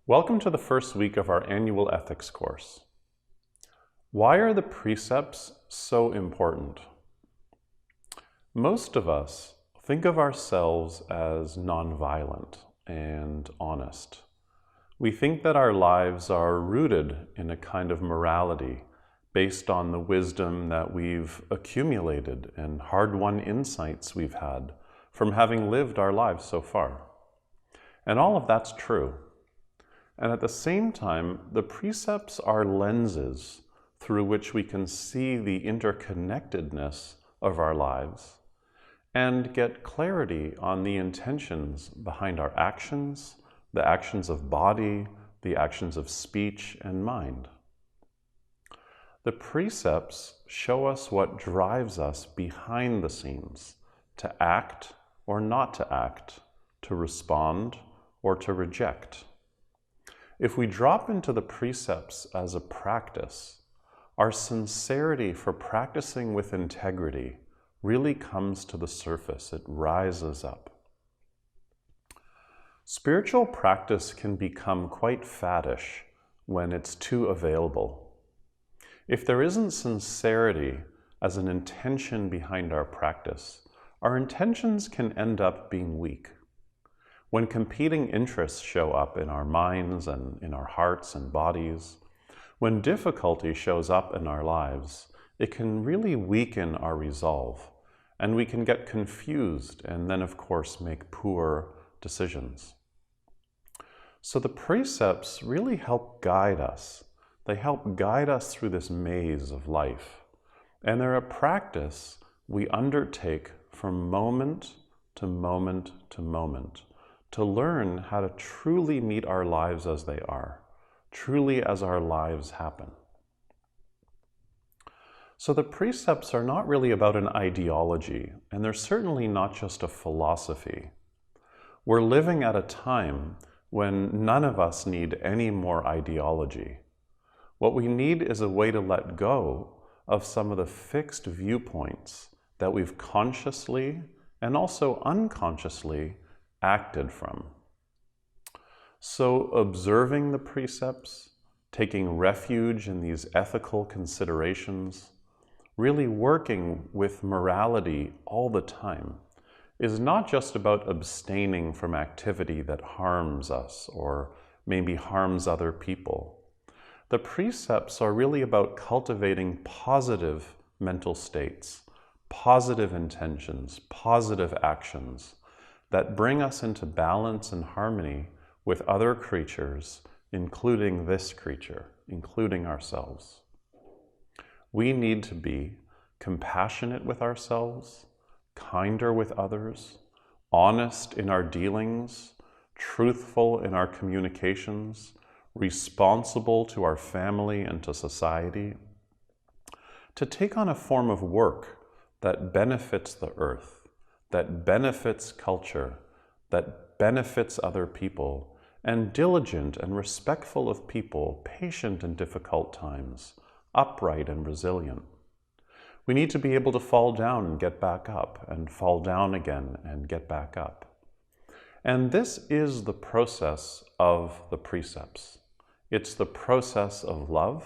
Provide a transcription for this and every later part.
Welcome to the first week of our annual ethics course. Why are the precepts so important? Most of us think of ourselves as nonviolent and honest. We think that our lives are rooted in a kind of morality based on the wisdom that we've accumulated and hard-won insights we've had from having lived our lives so far. And all of that's true. And at the same time, the precepts are lenses through which we can see the interconnectedness of our lives and get clarity on the intentions behind our actions, the actions of body, the actions of speech and mind. The precepts show us what drives us behind the scenes to act or not to act, to respond or to reject. If we drop into the precepts as a practice, our sincerity for practicing with integrity really comes to the surface. It rises up. Spiritual practice can become quite faddish when it's too available. If there isn't sincerity as an intention behind our practice, our intentions can end up being weak. When competing interests show up in our minds and in our hearts and bodies, when difficulty shows up in our lives, it can really weaken our resolve, and we can get confused and then, of course, make poor decisions. So the precepts really help guide us. They help guide us through this maze of life, and they're a practice we undertake from moment to moment to moment, to learn how to truly meet our lives as they are, truly as our lives happen. So the precepts are not really about an ideology, and they're certainly not just a philosophy. We're living at a time when none of us need any more ideology. What we need is a way to let go of some of the fixed viewpoints that we've consciously and also unconsciously acted from. So observing the precepts, taking refuge in these ethical considerations, really working with morality all the time, is not just about abstaining from activity that harms us or maybe harms other people. The precepts are really about cultivating positive mental states, positive intentions, positive actions that bring us into balance and harmony with other creatures, including this creature, including ourselves. We need to be compassionate with ourselves, kinder with others, honest in our dealings, truthful in our communications, responsible to our family and to society, to take on a form of work that benefits the earth, that benefits culture, that benefits other people, and diligent and respectful of people, patient in difficult times, upright and resilient. We need to be able to fall down and get back up, and fall down again and get back up. And this is the process of the precepts. It's the process of love.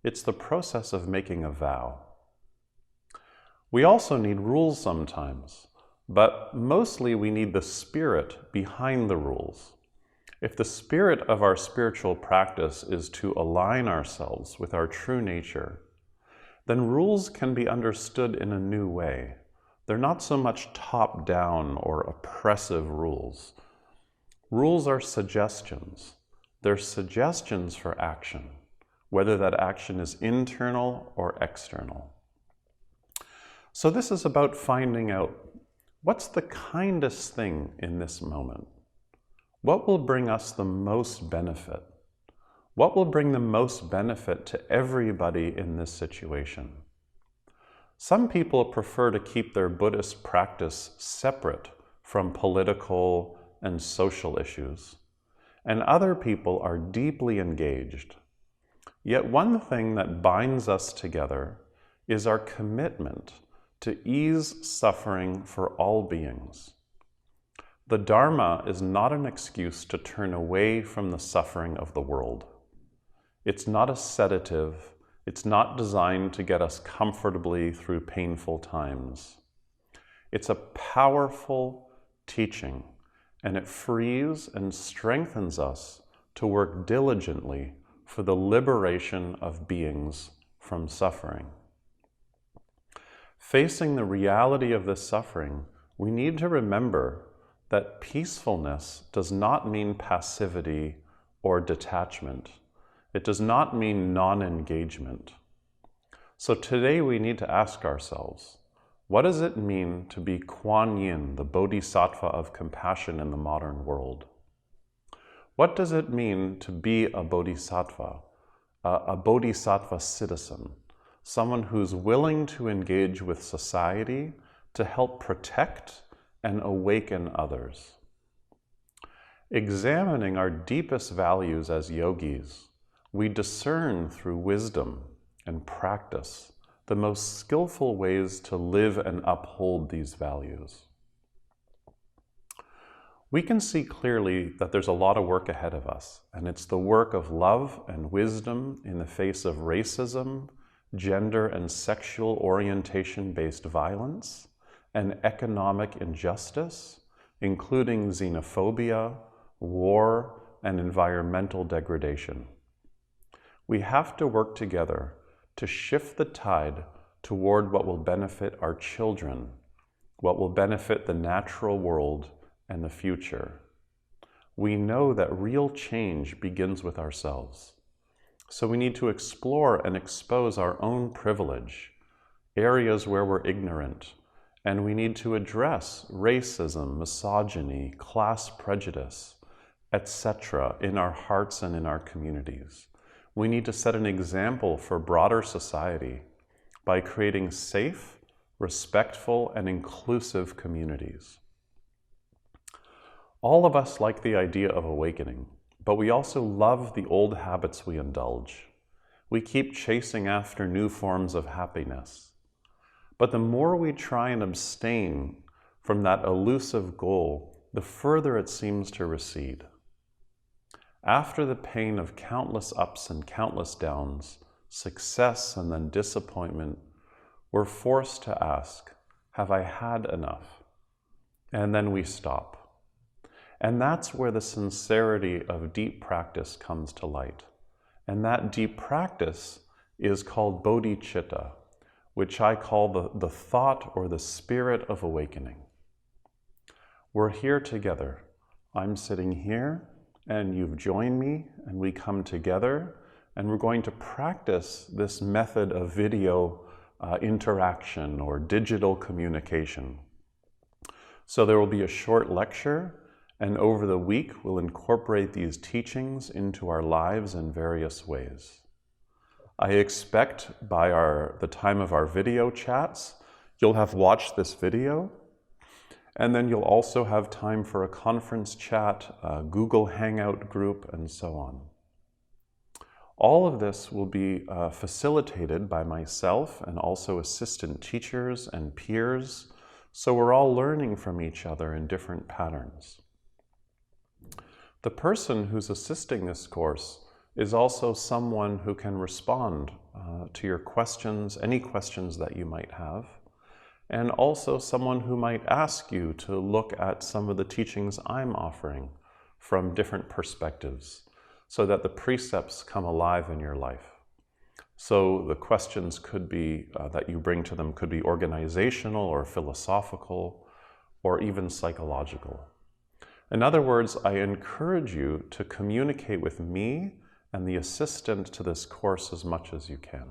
It's the process of making a vow. We also need rules sometimes, but mostly we need the spirit behind the rules. If the spirit of our spiritual practice is to align ourselves with our true nature, then rules can be understood in a new way. They're not so much top-down or oppressive rules. Rules are suggestions. They're suggestions for action, whether that action is internal or external. So this is about finding out what's the kindest thing in this moment. What will bring us the most benefit? What will bring the most benefit to everybody in this situation? Some people prefer to keep their Buddhist practice separate from political and social issues, and other people are deeply engaged. Yet one thing that binds us together is our commitment to ease suffering for all beings. The Dharma is not an excuse to turn away from the suffering of the world. It's not a sedative. It's not designed to get us comfortably through painful times. It's a powerful teaching, and it frees and strengthens us to work diligently for the liberation of beings from suffering. Facing the reality of this suffering, we need to remember that peacefulness does not mean passivity or detachment. It does not mean non-engagement. So today we need to ask ourselves, what does it mean to be Kuan Yin, the Bodhisattva of compassion in the modern world? What does it mean to be a Bodhisattva citizen, someone who's willing to engage with society to help protect and awaken others? Examining our deepest values as yogis, we discern through wisdom and practice the most skillful ways to live and uphold these values. We can see clearly that there's a lot of work ahead of us, and it's the work of love and wisdom in the face of racism, gender and sexual orientation-based violence, and economic injustice, including xenophobia, war, and environmental degradation. We have to work together to shift the tide toward what will benefit our children, what will benefit the natural world and the future. We know that real change begins with ourselves. So we need to explore and expose our own privilege, areas where we're ignorant, and we need to address racism, misogyny, class prejudice, etc. in our hearts and in our communities. We need to set an example for broader society by creating safe, respectful, and inclusive communities. All of us like the idea of awakening, but we also love the old habits we indulge. We keep chasing after new forms of happiness. But the more we try and abstain from that elusive goal, the further it seems to recede. After the pain of countless ups and countless downs, success and then disappointment, we're forced to ask, have I had enough? And then we stop. And that's where the sincerity of deep practice comes to light. And that deep practice is called bodhicitta, which I call the thought or the spirit of awakening. We're here together. I'm sitting here, and you've joined me, and we come together, and we're going to practice this method of video interaction or digital communication. So there will be a short lecture, and over the week, we'll incorporate these teachings into our lives in various ways. I expect by the time of our video chats, you'll have watched this video, and then you'll also have time for a conference chat, a Google Hangout group, and so on. All of this will be facilitated by myself and also assistant teachers and peers, so we're all learning from each other in different patterns. The person who's assisting this course is also someone who can respond to your questions, any questions that you might have, and also someone who might ask you to look at some of the teachings I'm offering from different perspectives so that the precepts come alive in your life. So the questions could be, that you bring to them could be organizational or philosophical or even psychological. In other words, I encourage you to communicate with me and the assistant to this course as much as you can.